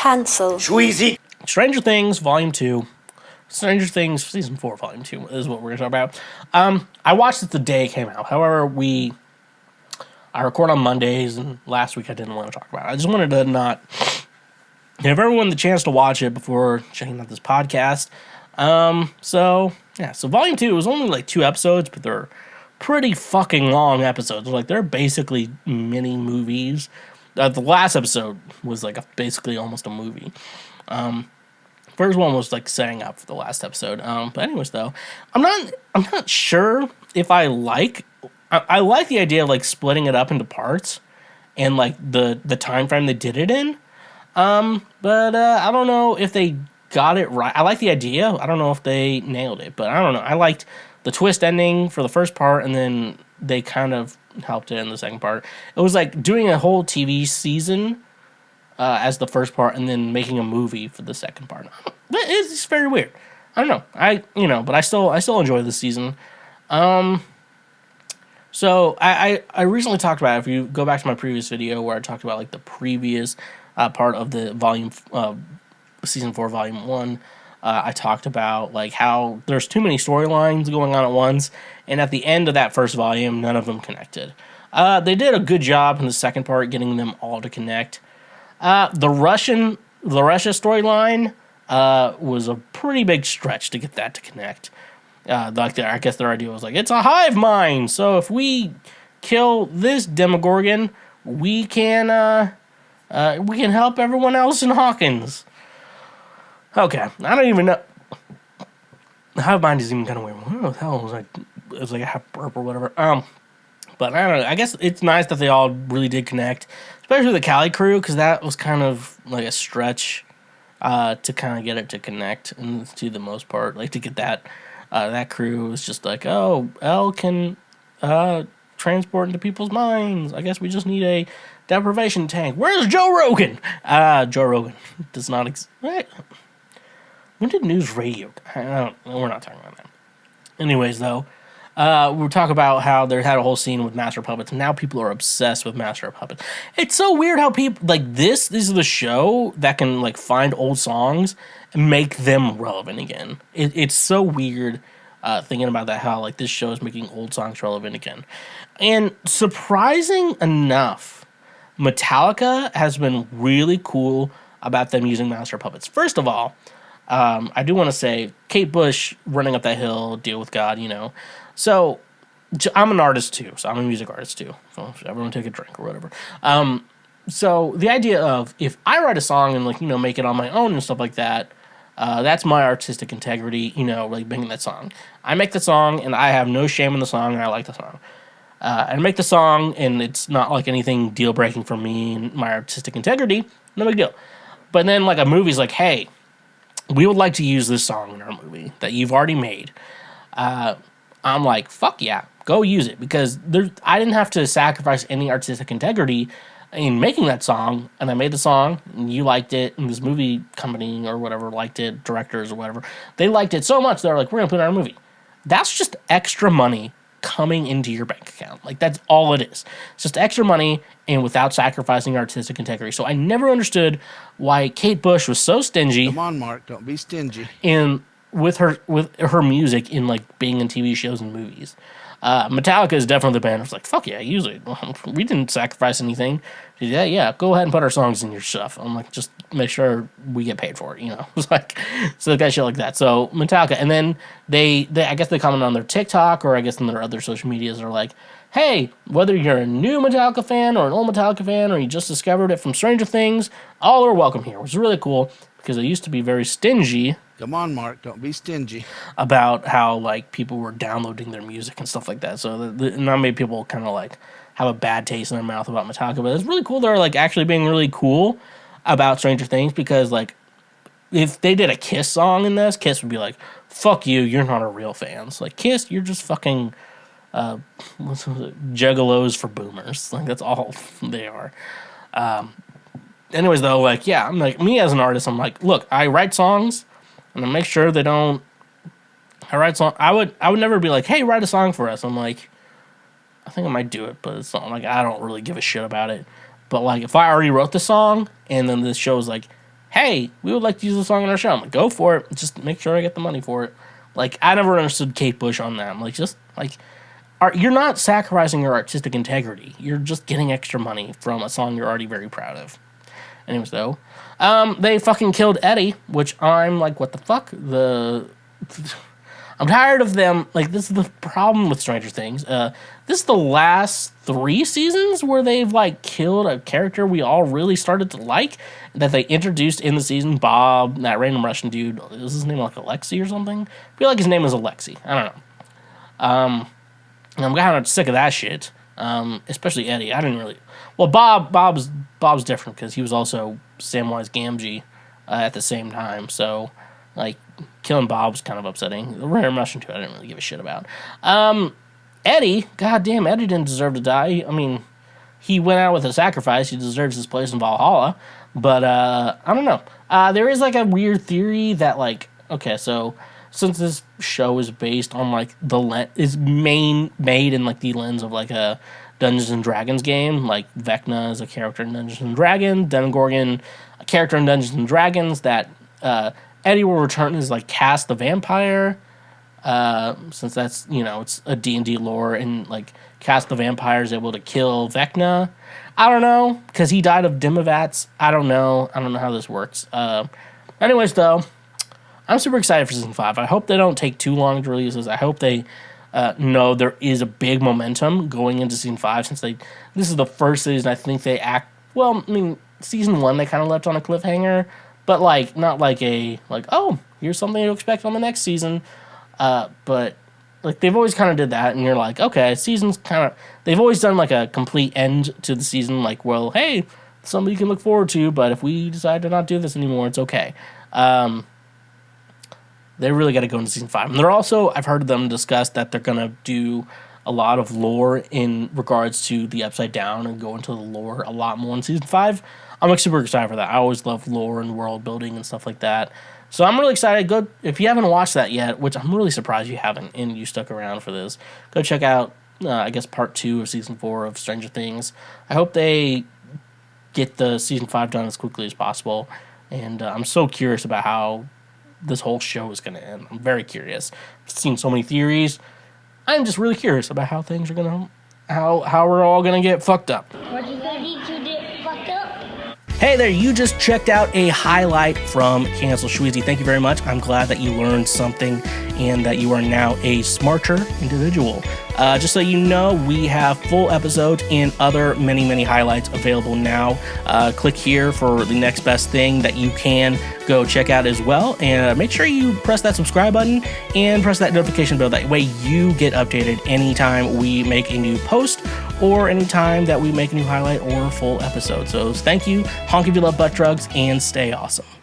Cancel. Sweezy. Stranger Things Volume 2. Stranger Things Season 4 Volume 2 is what we're going to talk about. I watched it the day it came out. However, I record on Mondays, and last week I didn't want to talk about it. I just wanted to not give everyone the chance to watch it before checking out this podcast. So Volume 2 was only like 2 episodes, but they're pretty fucking long episodes. Like, they're basically mini movies. The last episode was like basically almost a movie. First one was like setting up for the last episode. But anyways, though, I'm not sure if I like the idea of like splitting it up into parts and like the time frame they did it in. But I don't know if they got it right. I like the idea. I don't know if they nailed it, but I don't know. I liked the twist ending for the first part, and then they kind of helped it in the second part. It was like doing a whole TV season as the first part, and then making a movie for the second part. It's very weird. I don't know. But I still enjoy this season. So I recently talked about it. If you go back to my previous video where I talked about like the previous part of the season 4 volume 1, I talked about like how there's too many storylines going on at once, and at the end of that first volume, none of them connected. They did a good job in the second part getting them all to connect. The Russia storyline was a pretty big stretch to get that to connect. I guess their idea was like, it's a hive mind, so if we kill this Demogorgon, we can help everyone else in Hawkins. Okay, I don't even know. The hive mind is even kind of weird. What the hell was it was like a half burp or whatever. But I don't know. I guess it's nice that they all really did connect, especially the Cali crew, because that was kind of like a stretch to kind of get it to connect, and to the most part, like to get that crew was just like, oh, Elle can transport into people's minds. I guess we just need a deprivation tank. Where's Joe Rogan? Joe Rogan does not exist. When did news radio? We're not talking about that. Anyways, though, we'll talk about how they had a whole scene with Master of Puppets, and now people are obsessed with Master of Puppets. It's so weird how people, like, this is the show that can, like, find old songs and make them relevant again. It's so weird thinking about that, how, like, this show is making old songs relevant again. And surprising enough, Metallica has been really cool about them using Master of Puppets. First of all, I do want to say, Kate Bush, Running Up That Hill, Deal with God, So, I'm an artist too, so I'm a music artist too. So, everyone take a drink or whatever. So, the idea of, if I write a song and, like, make it on my own and stuff like that, that's my artistic integrity, like, making that song. I make the song, and I have no shame in the song, and I like the song. I make the song, and it's not, like, anything deal-breaking for me and my artistic integrity, no big deal. But then, like, a movie's like, hey, we would like to use this song in our movie that you've already made. I'm like, fuck yeah, go use it. Because I didn't have to sacrifice any artistic integrity in making that song. And I made the song, and you liked it, and this movie company or whatever liked it, directors or whatever. They liked it so much, they're like, we're going to put it in our movie. That's just extra money coming into your bank account. Like, that's all it is. It's just extra money, and without sacrificing artistic integrity. So I never understood why Kate Bush was so stingy. Come on, Mark, don't be stingy. With her music in, like, being in TV shows and movies. Metallica is definitely the band who's like, fuck yeah, use it. We didn't sacrifice anything. Yeah, go ahead and put our songs in your stuff. I'm like, just make sure we get paid for it, It's like, so they got shit like that. So Metallica, and then they I guess they comment on their TikTok, or I guess in their other social medias, they're like, hey, whether you're a new Metallica fan or an old Metallica fan, or you just discovered it from Stranger Things, all are welcome here, which is really cool, because they used to be very stingy. Come on, Mark, don't be stingy. About how, like, people were downloading their music and stuff like that. So not many people kind of, like, have a bad taste in their mouth about Metallica. But it's really cool they're, like, actually being really cool about Stranger Things, because, like, if they did a Kiss song in this, Kiss would be like, fuck you, you're not a real fans. Like, Kiss, you're just fucking juggalos for boomers. Like, that's all they are. Anyways, though, like, yeah, I'm like, me as an artist, I'm like, look, I write songs, and I make sure they don't. I write song. I would never be like, hey, write a song for us. I'm like, I think I might do it, but it's not like I don't really give a shit about it. But, like, if I already wrote the song, and then this show is like, hey, we would like to use the song in our show. I'm like, go for it. Just make sure I get the money for it. Like, I never understood Kate Bush on that. I'm like, just, like, you're not sacrificing your artistic integrity. You're just getting extra money from a song you're already very proud of. Anyways, though, they fucking killed Eddie, which I'm like, what the fuck? I'm tired of them. Like, this is the problem with Stranger Things. This is the last 3 seasons where they've, like, killed a character we all really started to like, that they introduced in the season. Bob, that random Russian dude. Is his name like Alexei or something? I feel like his name is Alexei. I don't know. I'm kind of sick of that shit. Especially Eddie. I didn't really... Well, Bob's different because he was also Samwise Gamgee at the same time. So, like, killing Bob was kind of upsetting. The random Russian too, I didn't really give a shit about. Eddie, goddamn, Eddie didn't deserve to die. I mean, he went out with a sacrifice. He deserves his place in Valhalla. But I don't know. There is like a weird theory that, like, okay, so since this show is based on like is made in like the lens of like a Dungeons and Dragons game, like Vecna is a character in Dungeons and Dragons, Demogorgon a character in Dungeons and Dragons, that Eddie will return as like Cass the vampire, since that's, you know, it's a D&D lore, and like Cass the vampire is able to kill Vecna. I don't know, because he died of Dimivats. I don't know how this works. Anyways, though, I'm super excited for season 5. I hope they don't take too long to release this. I hope they know there is a big momentum going into season 5, since this is the first season I think they act well. I mean, season 1 they kind of left on a cliffhanger, but like not like oh, here's something to expect on the next season. But like they've always kind of did that, and you're like, okay, season's kind of, they've always done like a complete end to the season. Like, well, hey, something you can look forward to, but if we decide to not do this anymore, it's okay. They really got to go into season 5. And they're also, I've heard them discuss that they're going to do a lot of lore in regards to the Upside Down and go into the lore a lot more in season 5. I'm like super excited for that. I always love lore and world building and stuff like that. So I'm really excited. Go, if you haven't watched that yet, which I'm really surprised you haven't and you stuck around for this, go check out, I guess, part 2 of season 4 of Stranger Things. I hope they get the season 5 done as quickly as possible. And I'm so curious about how this whole show is going to end. I'm very curious. I've seen so many theories. I'm just really curious about how things are going to, how we're all going to get fucked up. Are you ready to get fucked up? Hey there, you just checked out a highlight from Cancel Shweezy. Thank you very much. I'm glad that you learned something and that you are now a smarter individual. Just so you know, we have full episodes and other many highlights available now. Click here for the next best thing that you can go check out as well. And make sure you press that subscribe button and press that notification bell. That way you get updated anytime we make a new post or anytime that we make a new highlight or full episode. So thank you, honk if you love butt drugs, and stay awesome.